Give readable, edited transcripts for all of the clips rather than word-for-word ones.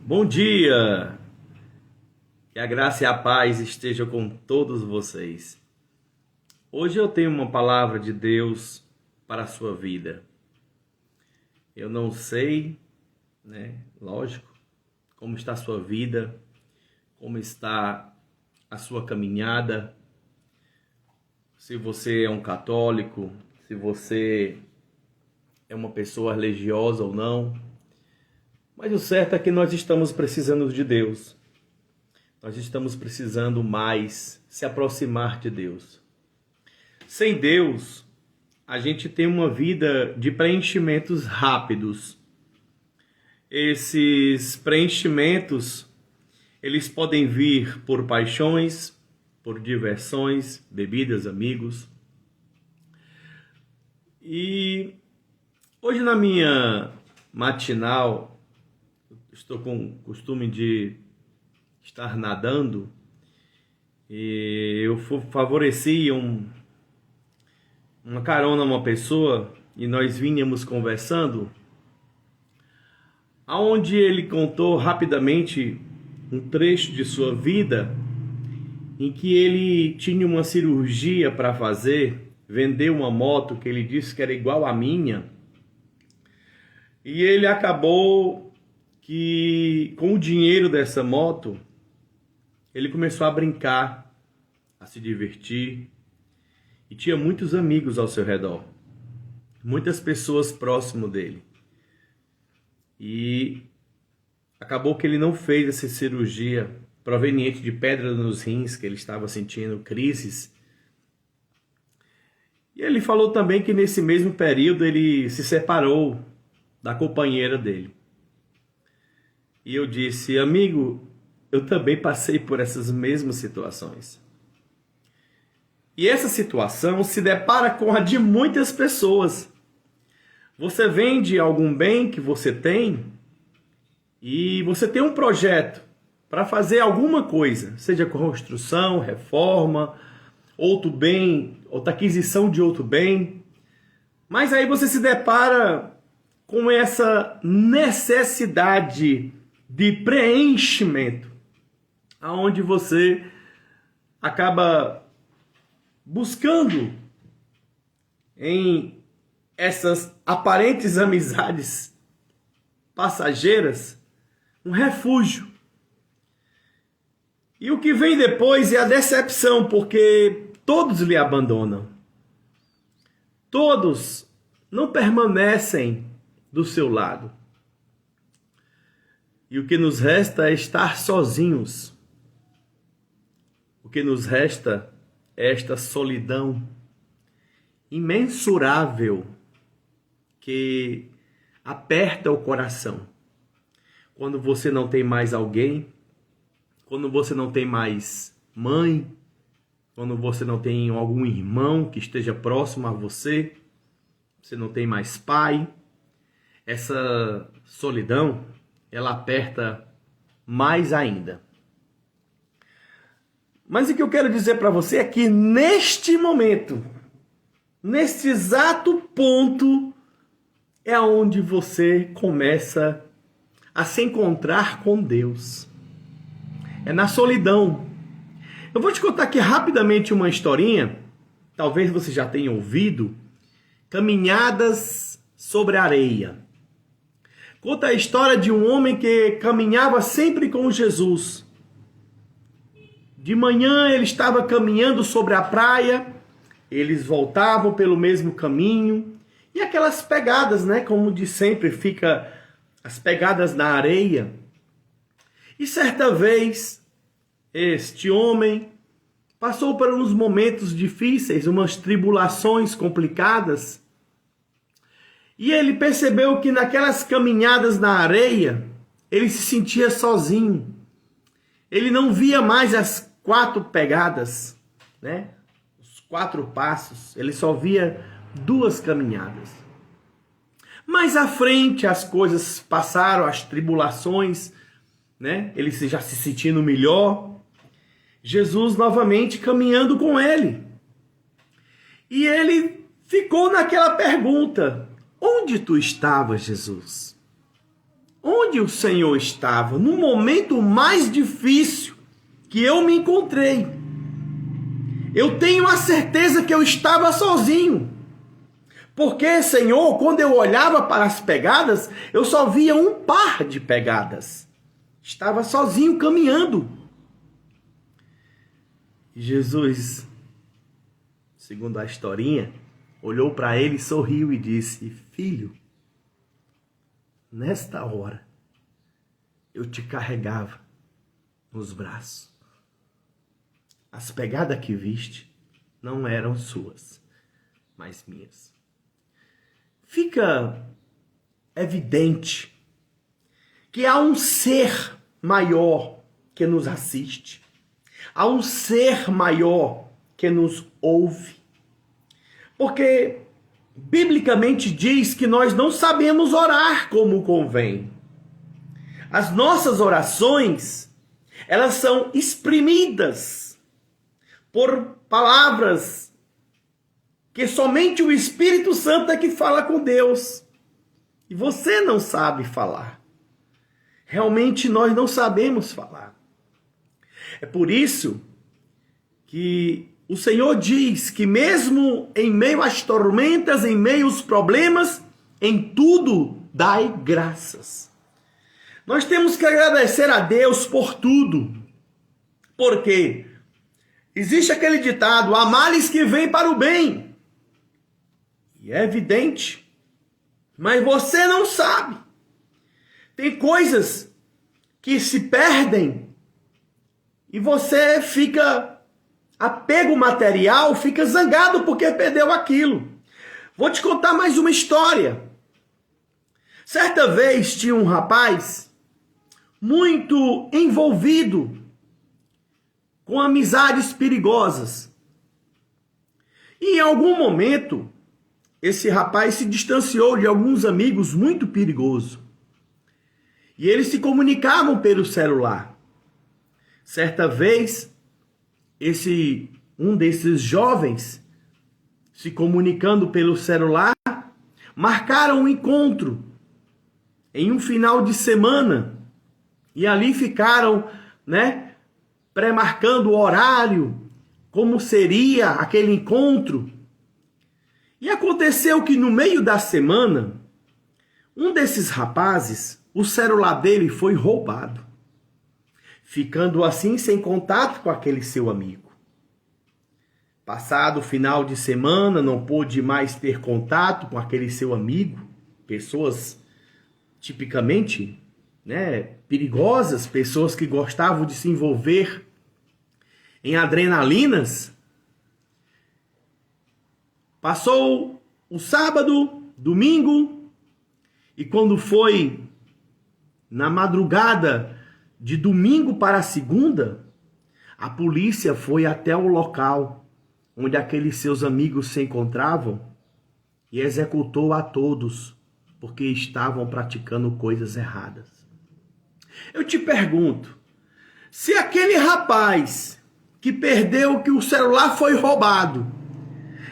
Bom dia! Que a graça e a paz estejam com todos vocês. Hoje eu tenho uma palavra de Deus para a sua vida. Eu não sei, lógico, como está a sua vida, como está a sua caminhada, se você é um católico, se você é uma pessoa religiosa ou não. Mas o certo é que nós estamos precisando de Deus. Nós estamos precisando mais se aproximar de Deus. Sem Deus, a gente tem uma vida de preenchimentos rápidos. Esses preenchimentos, eles podem vir por paixões, por diversões, bebidas, amigos. E hoje na minha matinal, estou com o costume de estar nadando e eu favoreci uma carona a uma pessoa e nós vínhamos conversando, aonde ele contou rapidamente um trecho de sua vida em que ele tinha uma cirurgia para fazer, vendeu uma moto que ele disse que era igual à minha e ele acabou que com o dinheiro dessa moto, ele começou a brincar, a se divertir, e tinha muitos amigos ao seu redor, muitas pessoas próximo dele. E acabou que ele não fez essa cirurgia proveniente de pedra nos rins, que ele estava sentindo crises. E ele falou também que nesse mesmo período ele se separou da companheira dele. E eu disse, amigo, eu também passei por essas mesmas situações. E essa situação se depara com a de muitas pessoas. Você vende algum bem que você tem e você tem um projeto para fazer alguma coisa, seja construção, reforma, outro bem, outra aquisição de outro bem. Mas aí você se depara com essa necessidade de preenchimento, aonde você acaba buscando em essas aparentes amizades passageiras um refúgio. E o que vem depois é a decepção, porque todos lhe abandonam. Todos não permanecem do seu lado. E o que nos resta é estar sozinhos. O que nos resta é esta solidão imensurável que aperta o coração. Quando você não tem mais alguém, quando você não tem mais mãe, quando você não tem algum irmão que esteja próximo a você, você não tem mais pai, essa solidão ela aperta mais ainda. Mas o que eu quero dizer para você é que neste momento, neste exato ponto, é onde você começa a se encontrar com Deus. É na solidão. Eu vou te contar aqui rapidamente uma historinha, talvez você já tenha ouvido, Caminhadas sobre a Areia. Conta a história de um homem que caminhava sempre com Jesus. De manhã ele estava caminhando sobre a praia, eles voltavam pelo mesmo caminho, e aquelas pegadas, como de sempre fica as pegadas na areia. E certa vez, este homem passou por uns momentos difíceis, umas tribulações complicadas, e ele percebeu que naquelas caminhadas na areia, ele se sentia sozinho. Ele não via mais as 4 pegadas, os 4 passos. Ele só via 2 caminhadas. Mais à frente as coisas passaram, as tribulações, ele já se sentindo melhor. Jesus novamente caminhando com ele. E ele ficou naquela pergunta: onde tu estavas, Jesus? onde o Senhor estava no momento mais difícil que eu me encontrei. Eu tenho a certeza que eu estava sozinho. Porque, Senhor, quando eu olhava para as pegadas, eu só via um par de pegadas. Estava sozinho caminhando. Jesus, segundo a historinha, olhou para ele, sorriu e disse: filho, nesta hora eu te carregava nos braços. As pegadas que viste não eram suas, mas minhas. Fica evidente que há um ser maior que nos assiste. Há um ser maior que nos ouve. Porque biblicamente diz que nós não sabemos orar como convém. As nossas orações, elas são exprimidas por palavras que somente o Espírito Santo é que fala com Deus. E você não sabe falar. Realmente nós não sabemos falar. É por isso que o Senhor diz que mesmo em meio às tormentas, em meio aos problemas, em tudo dai graças. Nós temos que agradecer a Deus por tudo. Porque existe aquele ditado: há males que vêm para o bem. E é evidente, mas você não sabe. Tem coisas que se perdem e você fica apego material, fica zangado porque perdeu aquilo. Vou te contar mais uma história. Certa vez tinha um rapaz muito envolvido com amizades perigosas. E em algum momento, esse rapaz se distanciou de alguns amigos muito perigosos. E eles se comunicavam pelo celular. Certa vez, um desses jovens, se comunicando pelo celular, marcaram um encontro em um final de semana. E ali ficaram, pré-marcando o horário, como seria aquele encontro. E aconteceu que no meio da semana, um desses rapazes, o celular dele foi roubado, ficando assim sem contato com aquele seu amigo. Passado o final de semana, não pôde mais ter contato com aquele seu amigo, pessoas tipicamente, perigosas, pessoas que gostavam de se envolver em adrenalinas. Passou o sábado, domingo, e quando foi na madrugada de domingo para segunda, a polícia foi até o local onde aqueles seus amigos se encontravam e executou a todos porque estavam praticando coisas erradas. Eu te pergunto, se aquele rapaz que perdeu, que o celular foi roubado,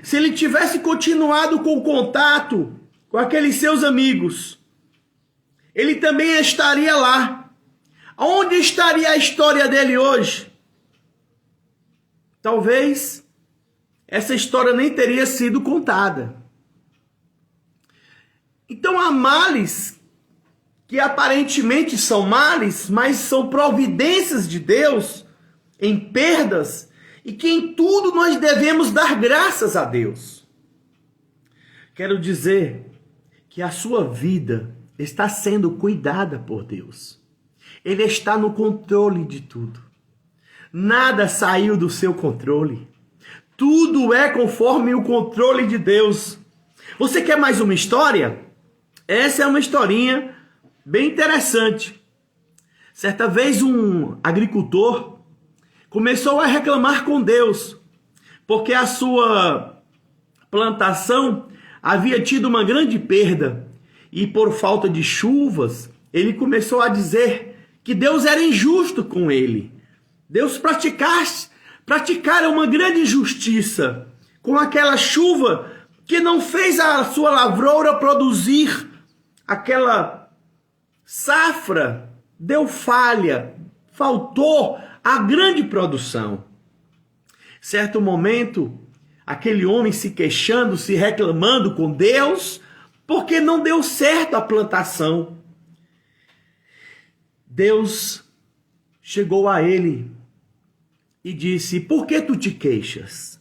se ele tivesse continuado com o contato com aqueles seus amigos, ele também estaria lá. Onde estaria a história dele hoje? Talvez essa história nem teria sido contada. Então há males que aparentemente são males, mas são providências de Deus em perdas, e que em tudo nós devemos dar graças a Deus. Quero dizer que a sua vida está sendo cuidada por Deus. Ele está no controle de tudo. Nada saiu do seu controle. Tudo é conforme o controle de Deus. Você quer mais uma história? Essa é uma historinha bem interessante. Certa vez um agricultor começou a reclamar com Deus, porque a sua plantação havia tido uma grande perda, e por falta de chuvas, ele começou a dizer que Deus era injusto com ele. Deus praticara uma grande injustiça com aquela chuva que não fez a sua lavoura produzir aquela safra deu falha, faltou a grande produção. Certo momento, aquele homem se queixando, se reclamando com Deus, porque não deu certo a plantação. Deus chegou a ele e disse: por que tu te queixas?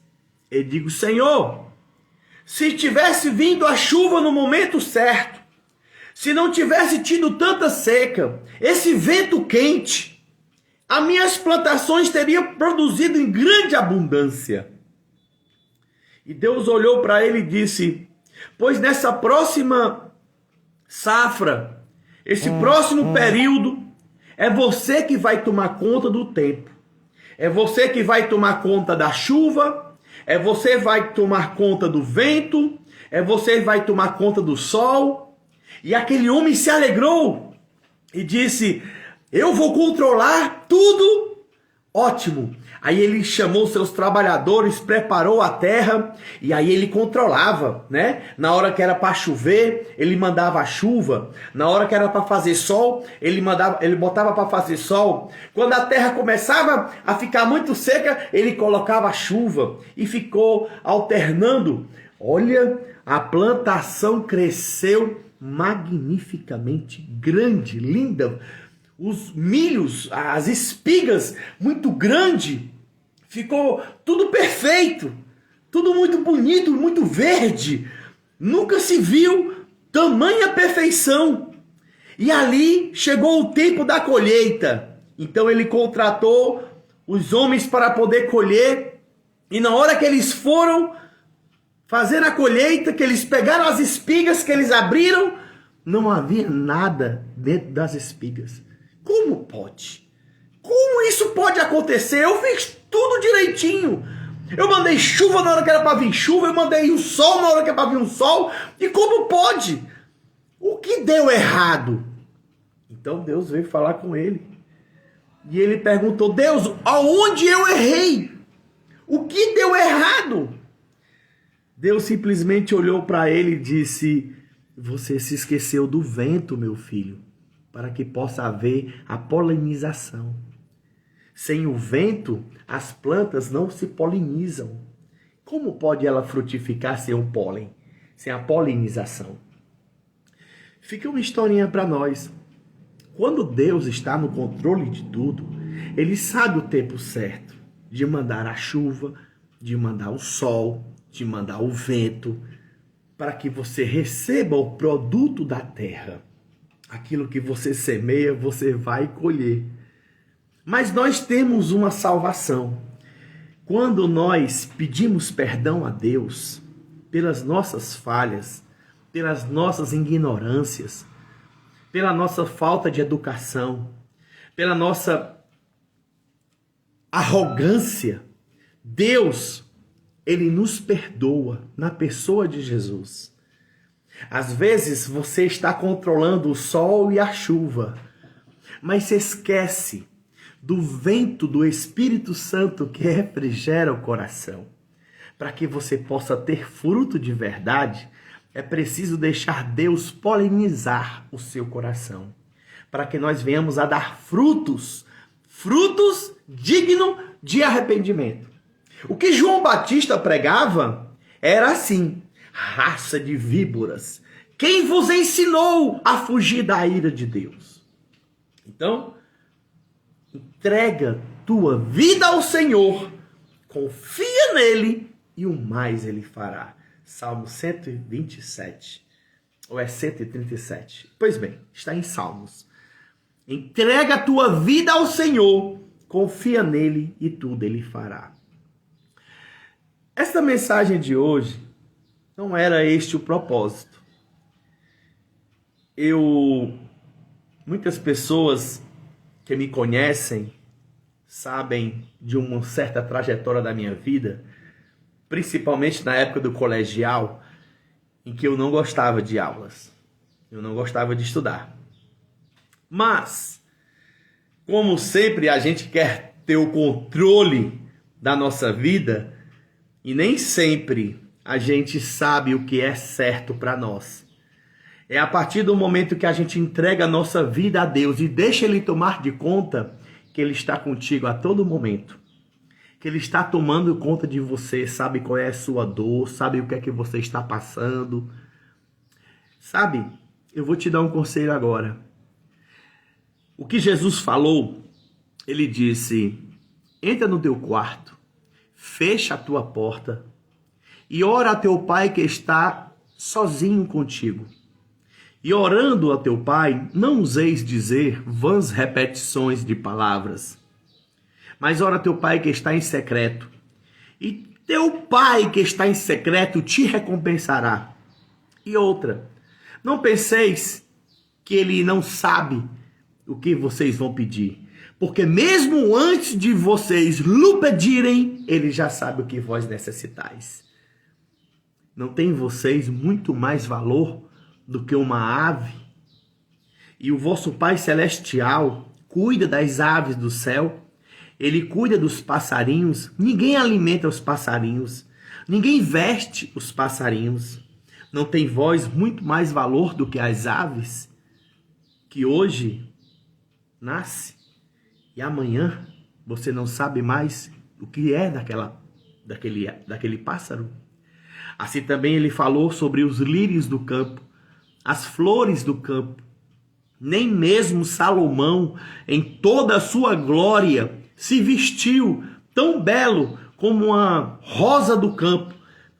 Ele disse: Senhor, se tivesse vindo a chuva no momento certo, se não tivesse tido tanta seca, esse vento quente, as minhas plantações teriam produzido em grande abundância. E Deus olhou para ele e disse: pois nessa próxima safra, esse próximo período, é você que vai tomar conta do tempo. É você que vai tomar conta da chuva, é você que vai tomar conta do vento, é você que vai tomar conta do sol. E aquele homem se alegrou e disse: eu vou controlar tudo. Ótimo. Aí ele chamou seus trabalhadores, preparou a terra e aí ele controlava, né? Na hora que era para chover, ele mandava a chuva. Na hora que era para fazer sol, ele botava para fazer sol. Quando a terra começava a ficar muito seca, ele colocava a chuva e ficou alternando. Olha, a plantação cresceu magnificamente, grande, linda. Os milhos, as espigas, muito grande, ficou tudo perfeito, tudo muito bonito, muito verde. Nunca se viu tamanha perfeição. E ali chegou o tempo da colheita. Então ele contratou os homens para poder colher. E na hora que eles foram fazer a colheita, que eles pegaram as espigas, que eles abriram, não havia nada dentro das espigas. Como pode? Como isso pode acontecer? Eu fiz tudo direitinho. Eu mandei chuva na hora que era para vir chuva, eu mandei o sol na hora que era para vir um sol. E como pode? O que deu errado? Então Deus veio falar com ele. E ele perguntou: Deus, aonde eu errei? O que deu errado? Deus simplesmente olhou para ele e disse: você se esqueceu do vento, meu filho, para que possa haver a polinização. Sem o vento, as plantas não se polinizam. Como pode ela frutificar sem o pólen, sem a polinização? Fica uma historinha para nós. Quando Deus está no controle de tudo, Ele sabe o tempo certo de mandar a chuva, de mandar o sol, de mandar o vento, para que você receba o produto da terra. Aquilo que você semeia, você vai colher. Mas nós temos uma salvação. Quando nós pedimos perdão a Deus pelas nossas falhas, pelas nossas ignorâncias, pela nossa falta de educação, pela nossa arrogância, Deus, Ele nos perdoa na pessoa de Jesus. Às vezes você está controlando o sol e a chuva, mas se esquece do vento do Espírito Santo que refrigera o coração. Para que você possa ter fruto de verdade, é preciso deixar Deus polinizar o seu coração, para que nós venhamos a dar frutos dignos de arrependimento. O que João Batista pregava era assim: raça de víboras, quem vos ensinou a fugir da ira de Deus? Então, entrega tua vida ao Senhor, confia nele e o mais ele fará. Salmo 127, ou é 137? Pois bem, está em Salmos. Entrega a tua vida ao Senhor, confia nele e tudo ele fará. Esta mensagem de hoje não era este o propósito. Muitas pessoas que me conhecem sabem de uma certa trajetória da minha vida, principalmente na época do colegial, em que eu não gostava de aulas, eu não gostava de estudar. Mas, como sempre a gente quer ter o controle da nossa vida, e nem sempre a gente sabe o que é certo para nós. É a partir do momento que a gente entrega a nossa vida a Deus e deixa Ele tomar de conta, que Ele está contigo a todo momento. Que Ele está tomando conta de você, sabe qual é a sua dor, sabe o que é que você está passando. Sabe, eu vou te dar um conselho agora. O que Jesus falou, Ele disse: entra no teu quarto, fecha a tua porta e ora a teu pai que está sozinho contigo. E orando a teu pai, não useis dizer vãs repetições de palavras, mas ora a teu pai que está em secreto. E teu pai que está em secreto te recompensará. E outra, não penseis que ele não sabe o que vocês vão pedir, porque mesmo antes de vocês lhe pedirem, ele já sabe o que vós necessitais. Não tem vocês muito mais valor do que uma ave? E o vosso Pai Celestial cuida das aves do céu, Ele cuida dos passarinhos. Ninguém alimenta os passarinhos, ninguém veste os passarinhos. Não tem vós muito mais valor do que as aves, que hoje nasce e amanhã você não sabe mais o que é daquele pássaro? Assim também ele falou sobre os lírios do campo, as flores do campo. Nem mesmo Salomão, em toda a sua glória, se vestiu tão belo como uma rosa do campo,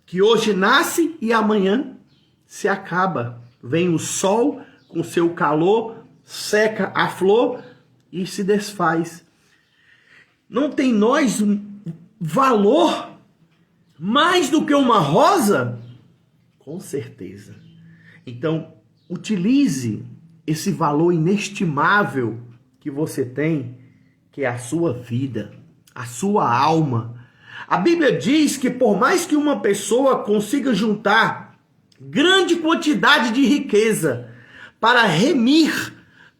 que hoje nasce e amanhã se acaba. Vem o sol com seu calor, seca a flor e se desfaz. Não tem nós um valor mais do que uma rosa? Com certeza. Então, utilize esse valor inestimável que você tem, que é a sua vida, a sua alma. A Bíblia diz que por mais que uma pessoa consiga juntar grande quantidade de riqueza para remir,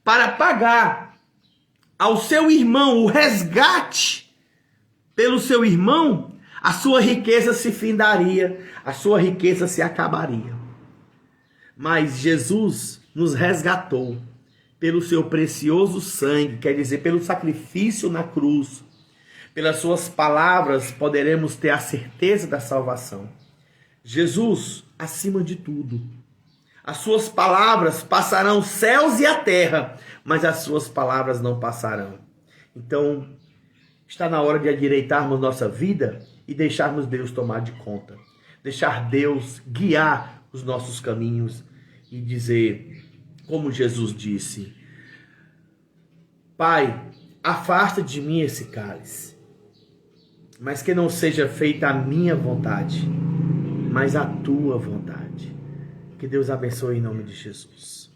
para pagar ao seu irmão o resgate pelo seu irmão, a sua riqueza se findaria, a sua riqueza se acabaria. Mas Jesus nos resgatou pelo seu precioso sangue, quer dizer, pelo sacrifício na cruz. Pelas suas palavras poderemos ter a certeza da salvação. Jesus, acima de tudo. As suas palavras passarão os céus e a terra, mas as suas palavras não passarão. Então, está na hora de endireitarmos nossa vida e deixarmos Deus tomar de conta. Deixar Deus guiar os nossos caminhos e dizer, como Jesus disse: Pai, afasta de mim esse cálice, mas que não seja feita a minha vontade, mas a tua vontade. Que Deus abençoe em nome de Jesus.